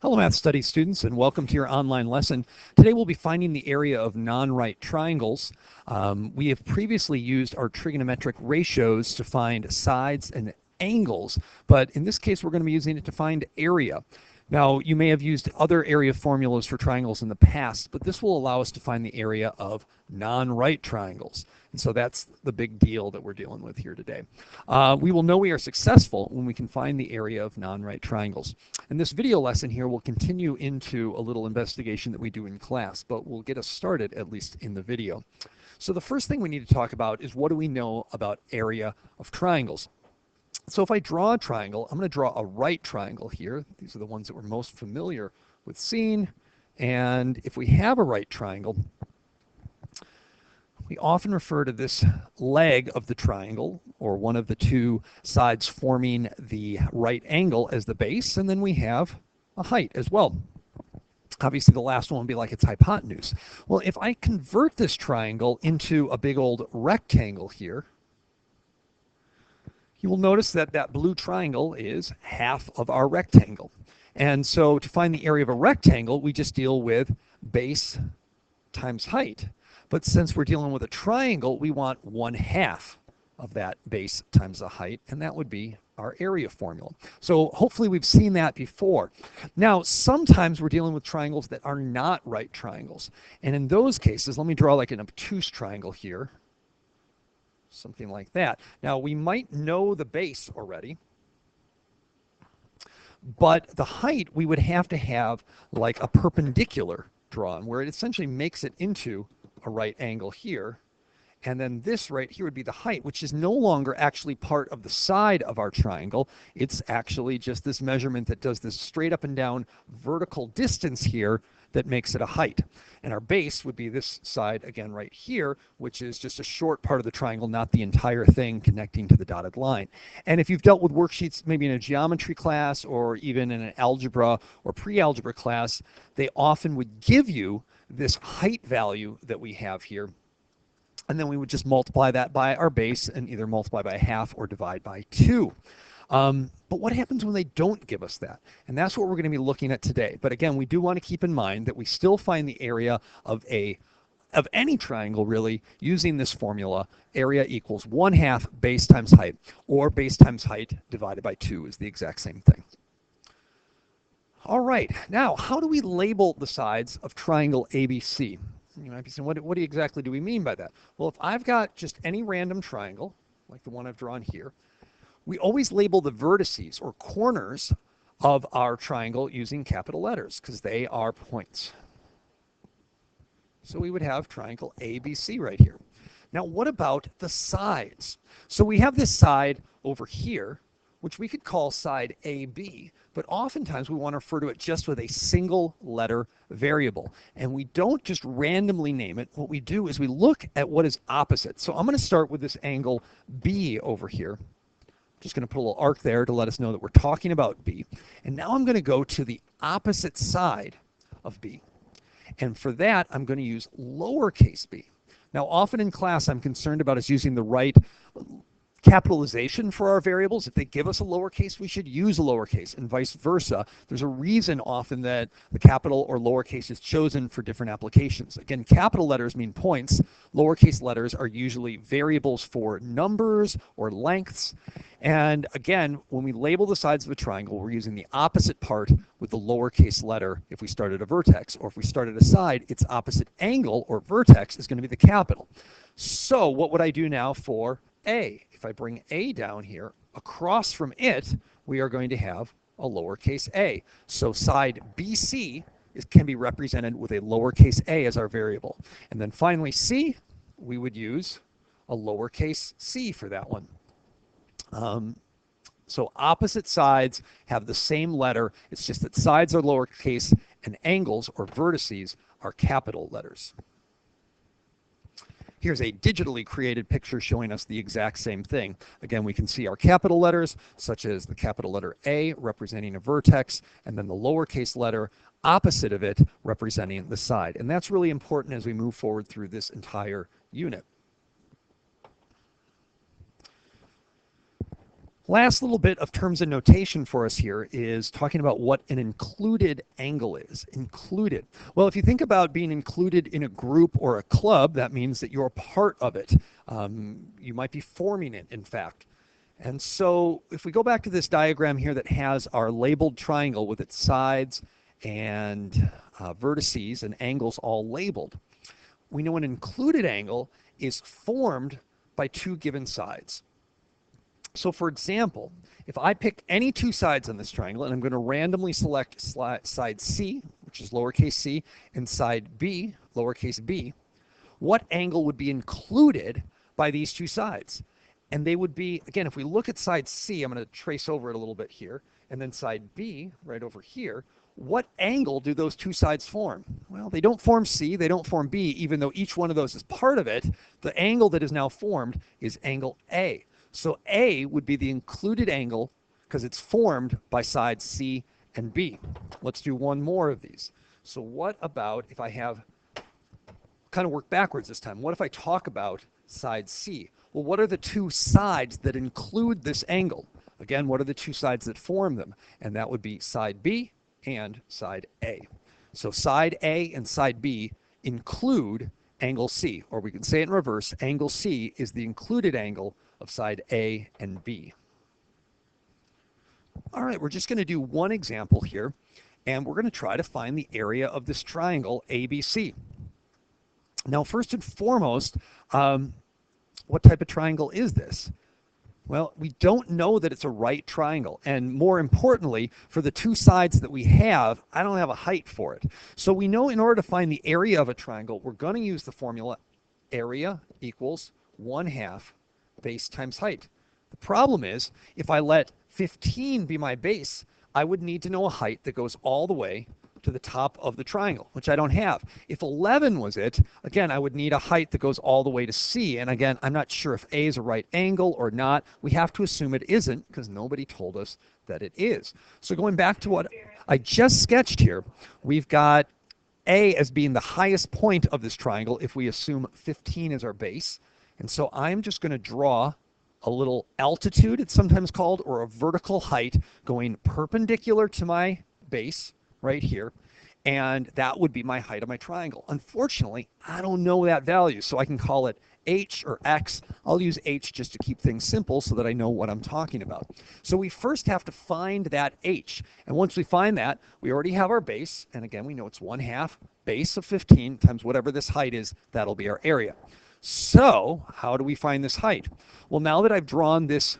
Hello, Math Studies students, and welcome to your online lesson. Today we'll be finding the area of non-right triangles. We have previously used our trigonometric ratios to find sides and angles, but in this case we're going to be using it to find area. Now, you may have used other area formulas for triangles in the past, but this will allow us to find the area of non-right triangles. And so that's the big deal that we're dealing with here today. We will know we are successful when we can find the area of non-right triangles. And this video lesson here will continue into a little investigation that we do in class, but we'll get us started at least in the video. So the first thing we need to talk about is what do we know about area of triangles? So if I draw a triangle, I'm going to draw a right triangle here. These are the ones that we're most familiar with seeing. And if we have a right triangle, we often refer to this leg of the triangle, or one of the two sides forming the right angle, as the base, and then we have a height as well. Obviously, the last one would be like its hypotenuse. Well, if I convert this triangle into a big old rectangle here, you will notice that that blue triangle is half of our rectangle. And so to find the area of a rectangle, we just deal with base times height. But since we're dealing with a triangle, we want 1/2 of that base times the height, and that would be our area formula. So hopefully we've seen that before. Now, sometimes we're dealing with triangles that are not right triangles. And in those cases, let me draw like an obtuse triangle here. Something like that. Now, we might know the base already, but the height we would have to have like a perpendicular drawn, where it essentially makes it into a right angle here. And then this right here would be the height, which is no longer actually part of the side of our triangle. It's actually just this measurement that does this straight up and down vertical distance here that makes it a height. And our base would be this side again right here, which is just a short part of the triangle, not the entire thing connecting to the dotted line. And if you've dealt with worksheets maybe in a geometry class or even in an algebra or pre-algebra class, they often would give you this height value that we have here. And then we would just multiply that by our base and either multiply by 1/2 or divide by 2. But what happens when they don't give us that? And that's what we're going to be looking at today. But again, we do want to keep in mind that we still find the area of any triangle really using this formula. Area equals 1/2 base times height, or base times height divided by 2 is the exact same thing. All right, now how do we label the sides of triangle ABC? You might be saying, what exactly do we mean by that? Well, if I've got just any random triangle, like the one I've drawn here, we always label the vertices or corners of our triangle using capital letters because they are points. So we would have triangle ABC right here. Now, what about the sides? So we have this side over here, which we could call side AB, but oftentimes we want to refer to it just with a single letter variable. And we don't just randomly name it. What we do is we look at what is opposite. So I'm going to start with this angle B over here. Just going to put a little arc there to let us know that we're talking about B. And now I'm going to go to the opposite side of B. And for that, I'm going to use lowercase b. Now, often in class, I'm concerned about us using the right capitalization for our variables. If they give us a lowercase, we should use a lowercase, and vice versa. There's a reason often that the capital or lowercase is chosen for different applications. Again, capital letters mean points. Lowercase letters are usually variables for numbers or lengths. And again, when we label the sides of a triangle, we're using the opposite part with the lowercase letter if we start at a vertex, or if we start at a side, its opposite angle or vertex is going to be the capital. So what would I do now for A? If I bring A down here, across from it, we are going to have a lowercase a. So side BC can be represented with a lowercase a as our variable. And then finally C, we would use a lowercase c for that one. So opposite sides have the same letter. It's just that sides are lowercase and angles or vertices are capital letters. Here's a digitally created picture showing us the exact same thing. Again, we can see our capital letters, such as the capital letter A representing a vertex, and then the lowercase letter opposite of it representing the side. And that's really important as we move forward through this entire unit. Last little bit of terms and notation for us here is talking about what an included angle is. Included. Well, if you think about being included in a group or a club, that means that you're part of it. You might be forming it, in fact. And so if we go back to this diagram here that has our labeled triangle with its sides and vertices and angles all labeled, we know an included angle is formed by two given sides. So for example, if I pick any two sides on this triangle, and I'm going to randomly select side C, which is lowercase c, and side B, lowercase b, what angle would be included by these two sides? And they would be, again, if we look at side C, I'm going to trace over it a little bit here, and then side B, right over here, what angle do those two sides form? Well, they don't form C, they don't form B, even though each one of those is part of it. The angle that is now formed is angle A. So A would be the included angle because it's formed by sides C and B. Let's do one more of these. So what about if I have, kind of work backwards this time, what if I talk about side C? Well, what are the two sides that include this angle? Again, what are the two sides that form them? And that would be side B and side A. So side A and side B include angle C, or we can say it in reverse, angle C is the included angle of side A and B. All right, we're just going to do one example here, and we're going to try to find the area of this triangle ABC. Now, first and foremost, what type of triangle is this? Well, we don't know that it's a right triangle, and more importantly, for the two sides that we have, I don't have a height for it. So we know in order to find the area of a triangle, we're going to use the formula area equals 1/2 base times height. The problem is, if I let 15 be my base, I would need to know a height that goes all the way to the top of the triangle, which I don't have. If 11 was it, again, I would need a height that goes all the way to C. And again, I'm not sure if A is a right angle or not. We have to assume it isn't because nobody told us that it is. So going back to what I just sketched here, we've got A as being the highest point of this triangle if we assume 15 is our base. And so I'm just going to draw a little altitude, it's sometimes called, or a vertical height going perpendicular to my base right here. And that would be my height of my triangle. Unfortunately, I don't know that value, so I can call it H or X. I'll use H just to keep things simple so that I know what I'm talking about. So we first have to find that H. And once we find that, we already have our base. And again, we know it's 1/2 base of 15 times whatever this height is. That'll be our area. So how do we find this height? Well, now that I've drawn this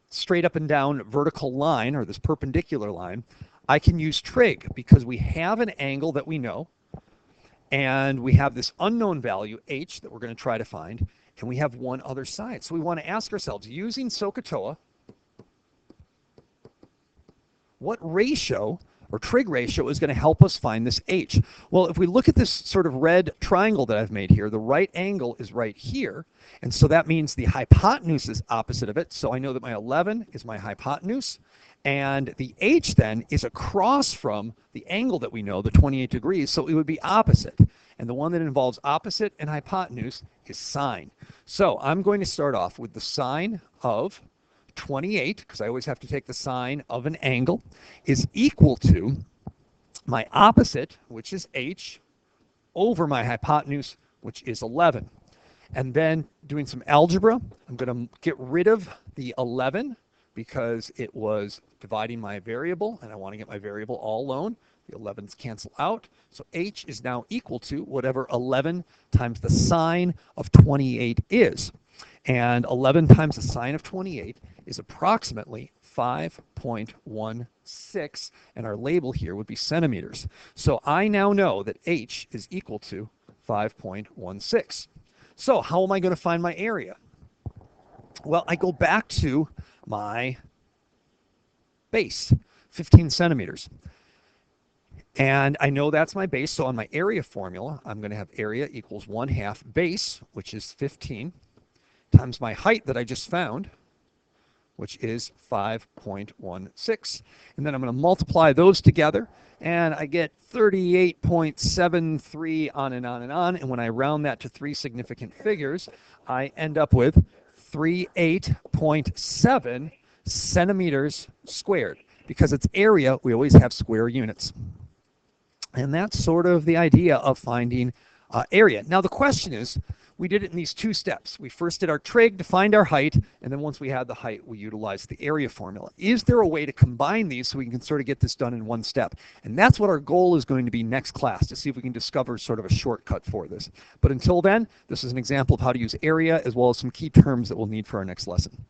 straight up and down vertical line, or this perpendicular line, I can use trig because we have an angle that we know, and we have this unknown value, h, that we're going to try to find, and we have one other side. So we want to ask ourselves, using SOHCAHTOA, what ratio or trig ratio is going to help us find this h? Well, if we look at this sort of red triangle that I've made here, the right angle is right here, and so that means the hypotenuse is opposite of it. So I know that my 11 is my hypotenuse, and the h then is across from the angle that we know, the 28 degrees, so it would be opposite. And the one that involves opposite and hypotenuse is sine. So I'm going to start off with the sine of 28, because I always have to take the sine of an angle, is equal to my opposite, which is h, over my hypotenuse, which is 11. And then doing some algebra, I'm going to get rid of the 11 because it was dividing my variable, and I want to get my variable all alone. The 11s cancel out. So h is now equal to whatever 11 times the sine of 28 is. And 11 times the sine of 28 is approximately 5.16, and our label here would be centimeters. So I now know that h is equal to 5.16. So how am I going to find my area? Well, I go back to my base, 15 centimeters. And I know that's my base, so on my area formula, I'm going to have area equals 1/2 base, which is 15, times my height that I just found, which is 5.16. And then I'm going to multiply those together, and I get 38.73 on and on and on. And when I round that to three significant figures, I end up with 38.7 centimeters squared. Because it's area, we always have square units. And that's sort of the idea of finding area. Now the question is, we did it in these two steps. We first did our trig to find our height, and then once we had the height, we utilized the area formula. Is there a way to combine these so we can sort of get this done in one step? And that's what our goal is going to be next class, to see if we can discover sort of a shortcut for this. But until then, this is an example of how to use area as well as some key terms that we'll need for our next lesson.